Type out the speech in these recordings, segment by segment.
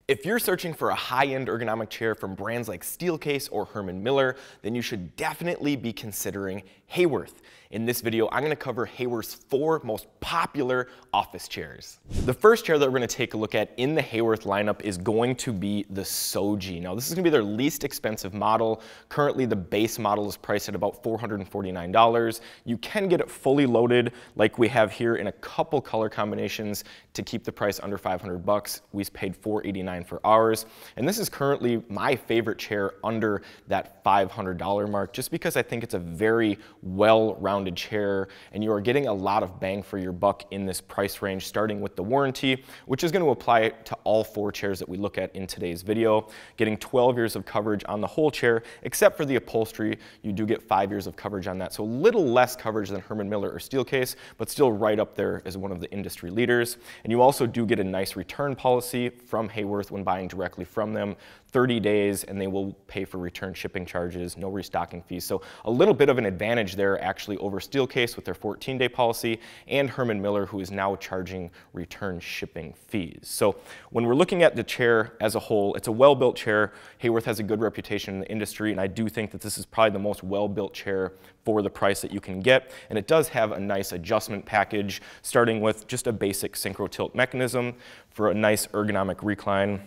If you're searching for a high-end ergonomic chair from brands like Steelcase or Herman Miller, then you should definitely be considering Haworth. In this video, I'm going to cover Haworth's 4 most popular office chairs. The first chair that we're going to take a look at in the Haworth lineup is going to be the Soji. Now, this is going to be their least expensive model. Currently, the base model is priced at about $449. You can get it fully loaded like we have here in a couple color combinations to keep the price under $500. We paid $489 for ours. And this is currently my favorite chair under that $500 mark, just because I think it's a very well-rounded chair and you are getting a lot of bang for your buck in this price range, starting with the warranty, which is going to apply to all 4 chairs that we look at in today's video. Getting 12 years of coverage on the whole chair, except for the upholstery, you do get 5 years of coverage on that. So a little less coverage than Herman Miller or Steelcase, but still right up there as one of the industry leaders. And you also do get a nice return policy from Haworth when buying directly from them. 30 days, and they will pay for return shipping charges, no restocking fees. So a little bit of an advantage there actually over Steelcase with their 14-day policy, and Herman Miller, who is now charging return shipping fees. So when we're looking at the chair as a whole, it's a well-built chair. Haworth has a good reputation in the industry, and I do think that this is probably the most well-built chair for the price that you can get. And it does have a nice adjustment package, starting with just a basic synchro tilt mechanism for a nice ergonomic recline.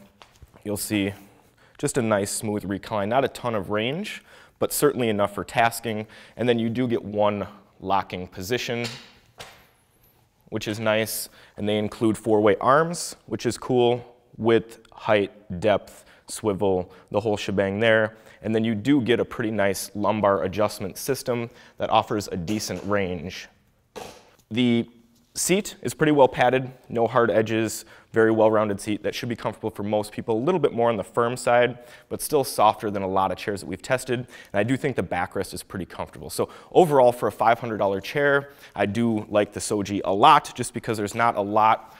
You'll see just a nice smooth recline, not a ton of range, but certainly enough for tasking. And then you do get one locking position, which is nice. And they include 4-way arms, which is cool, width, height, depth, swivel, the whole shebang there. And then you do get a pretty nice lumbar adjustment system that offers a decent range. The seat is pretty well padded, no hard edges, very well-rounded seat that should be comfortable for most people. A little bit more on the firm side, but still softer than a lot of chairs that we've tested. And I do think the backrest is pretty comfortable. So overall, for a $500 chair, I do like the Soji a lot, just because there's not a lot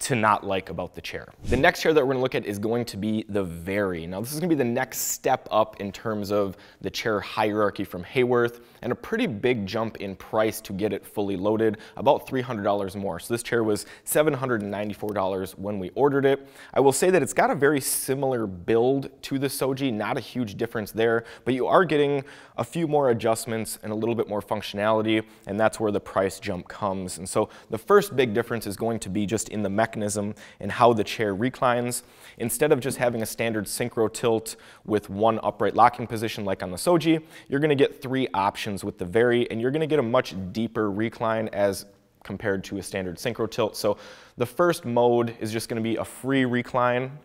to not like about the chair. The next chair that we're going to look at is going to be the Very. Now, this is going to be the next step up in terms of the chair hierarchy from Haworth, and a pretty big jump in price to get it fully loaded, about $300 more. So this chair was $794 when we ordered it. I will say that it's got a very similar build to the Soji, not a huge difference there, but you are getting a few more adjustments and a little bit more functionality, and that's where the price jump comes. And so the first big difference is going to be just in the mechanism and how the chair reclines. Instead of just having a standard synchro tilt with one upright locking position like on the Soji, you're going to get 3 options with the Very, and you're going to get a much deeper recline as compared to a standard synchro tilt. So the first mode is just going to be a free recline,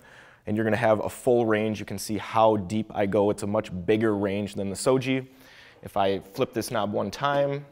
and you're going to have a full range. You can see how deep I go. It's a much bigger range than the Soji. If I flip this knob one time,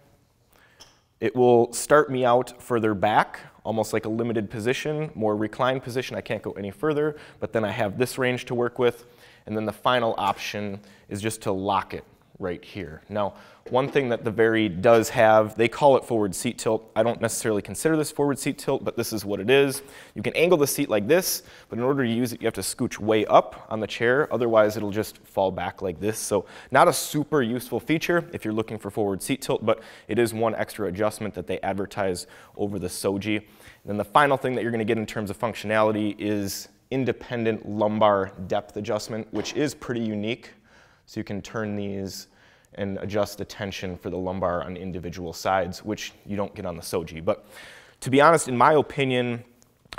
it will start me out further back, almost like a limited position, more reclined position. I can't go any further, but then I have this range to work with. And then the final option is just to lock it right here. Now, one thing that the Very does have, they call it forward seat tilt. I don't necessarily consider this forward seat tilt, but this is what it is. You can angle the seat like this, but in order to use it, you have to scooch way up on the chair. Otherwise, it'll just fall back like this. So not a super useful feature if you're looking for forward seat tilt, but it is one extra adjustment that they advertise over the Soji. And then the final thing that you're going to get in terms of functionality is independent lumbar depth adjustment, which is pretty unique. So you can turn these and adjust the tension for the lumbar on individual sides, which you don't get on the Soji. But to be honest, in my opinion,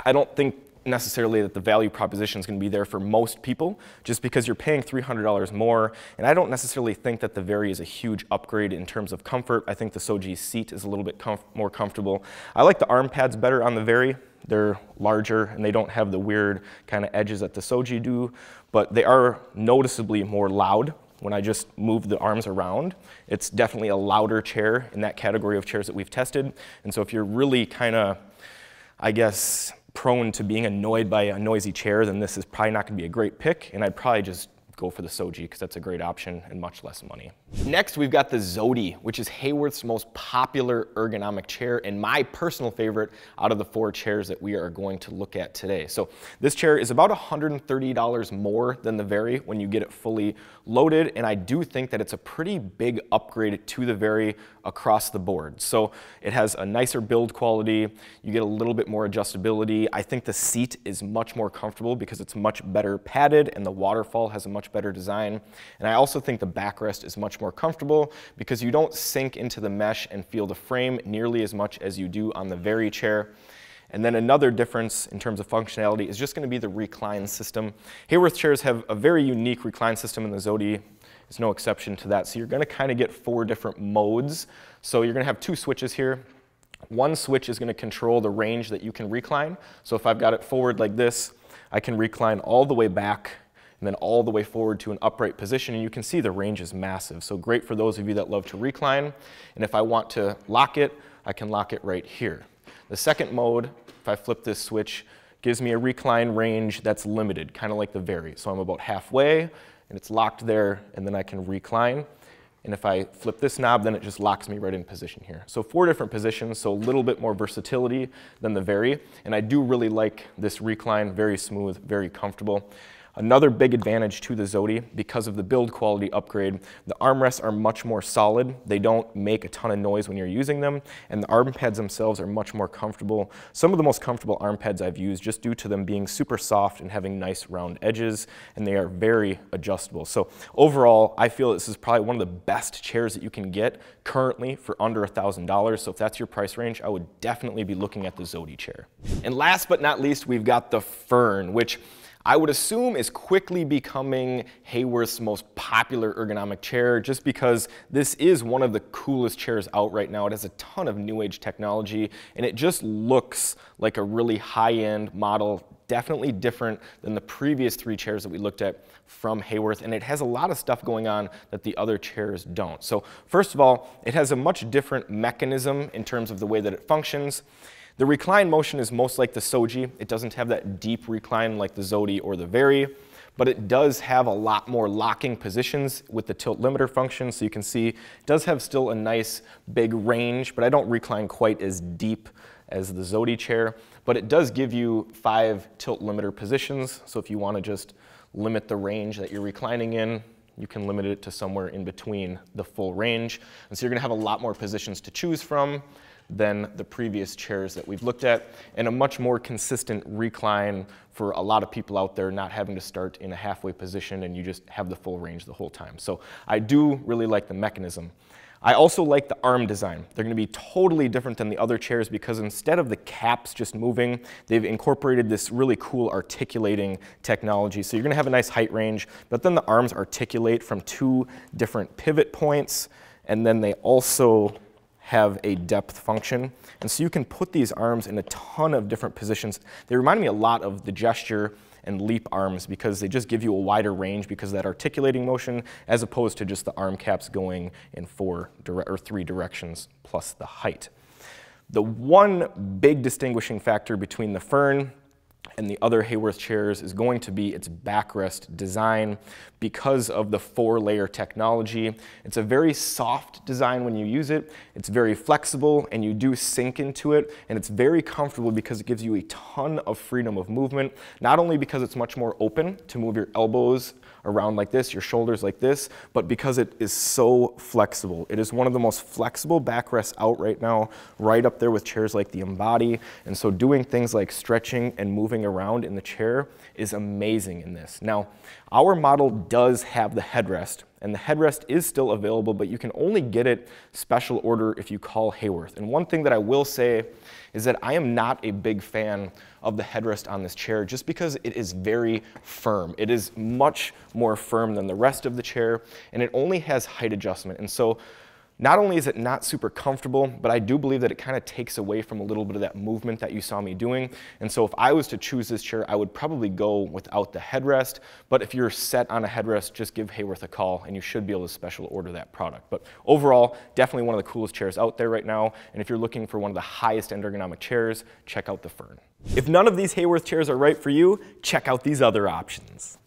I don't think necessarily that the value proposition is going to be there for most people, just because you're paying $300 more. And I don't necessarily think that the Very is a huge upgrade in terms of comfort. I think the Soji's seat is a little bit more comfortable. I like the arm pads better on the Very. They're larger and they don't have the weird kind of edges that the Soji do, but they are noticeably more loud when I just move the arms around. It's definitely a louder chair in that category of chairs that we've tested. And so if you're really kind of, I guess, prone to being annoyed by a noisy chair, then this is probably not going to be a great pick, and I'd probably just go for the Soji because that's a great option and much less money. Next, we've got the Zody, which is Haworth's most popular ergonomic chair and my personal favorite out of the 4 chairs that we are going to look at today. So this chair is about $130 more than the Very when you get it fully loaded, and I do think that it's a pretty big upgrade to the Very across the board. So it has a nicer build quality, you get a little bit more adjustability. I think the seat is much more comfortable because it's much better padded and the waterfall has a much better design. And I also think the backrest is much more comfortable because you don't sink into the mesh and feel the frame nearly as much as you do on the Very chair. And then another difference in terms of functionality is just going to be the recline system. Haworth chairs have a very unique recline system, and the Zody is no exception to that. So you're going to kind of get 4 different modes. So you're going to have 2 switches here. One switch is going to control the range that you can recline. So if I've got it forward like this, I can recline all the way back and then all the way forward to an upright position, and you can see the range is massive. So great for those of you that love to recline. And if I want to lock it, I can lock it right here. The second mode, if I flip this switch, gives me a recline range that's limited, kind of like the Very. So I'm about halfway, and it's locked there, and then I can recline. And if I flip this knob, then it just locks me right in position here. So 4 different positions, so a little bit more versatility than the Very. And I do really like this recline, very smooth, very comfortable. Another big advantage to the Zody, because of the build quality upgrade, the armrests are much more solid. They don't make a ton of noise when you're using them, and the arm pads themselves are much more comfortable. Some of the most comfortable arm pads I've used just due to them being super soft and having nice round edges, and they are very adjustable. So overall, I feel this is probably one of the best chairs that you can get currently for under $1,000. So if that's your price range, I would definitely be looking at the Zody chair. And last but not least, we've got the Fern, which I would assume is quickly becoming Haworth's most popular ergonomic chair just because this is one of the coolest chairs out right now. It has a ton of new age technology and it just looks like a really high-end model, definitely different than the previous 3 chairs that we looked at from Haworth, and it has a lot of stuff going on that the other chairs don't. So first of all, it has a much different mechanism in terms of the way that it functions. The recline motion is most like the Soji. It doesn't have that deep recline like the Zody or the Very, but it does have a lot more locking positions with the tilt limiter function. So you can see it does have still a nice big range, but I don't recline quite as deep as the Zody chair, but it does give you 5 tilt limiter positions. So if you want to just limit the range that you're reclining in, you can limit it to somewhere in between the full range. And so you're going to have a lot more positions to choose from than the previous chairs that we've looked at, and a much more consistent recline for a lot of people out there not having to start in a halfway position and you just have the full range the whole time. So I do really like the mechanism. I also like the arm design. They're going to be totally different than the other chairs because instead of the caps just moving, they've incorporated this really cool articulating technology. So you're going to have a nice height range, but then the arms articulate from 2 different pivot points, and then they also have a depth function. And so you can put these arms in a ton of different positions. They remind me a lot of the gesture and leap arms because they just give you a wider range because of that articulating motion as opposed to just the arm caps going in 3 directions plus the height. The one big distinguishing factor between the Fern and the other Haworth chairs is going to be its backrest design because of the 4-layer technology. It's a very soft design when you use it. It's very flexible and you do sink into it, and it's very comfortable because it gives you a ton of freedom of movement, not only because it's much more open to move your elbows around like this, your shoulders like this, but because it is so flexible. It is one of the most flexible backrests out right now, right up there with chairs like the Embody, and so doing things like stretching and moving around in the chair is amazing in this. Now, our model does have the headrest, and the headrest is still available, but you can only get it special order if you call Haworth. And one thing that I will say is that I am not a big fan of the headrest on this chair just because it is very firm. It is much more firm than the rest of the chair, and it only has height adjustment. And so not only is it not super comfortable, but I do believe that it kind of takes away from a little bit of that movement that you saw me doing. And so if I was to choose this chair, I would probably go without the headrest. But if you're set on a headrest, just give Haworth a call and you should be able to special order that product. But overall, definitely one of the coolest chairs out there right now. And if you're looking for one of the highest end ergonomic chairs, check out the Fern. If none of these Haworth chairs are right for you, check out these other options.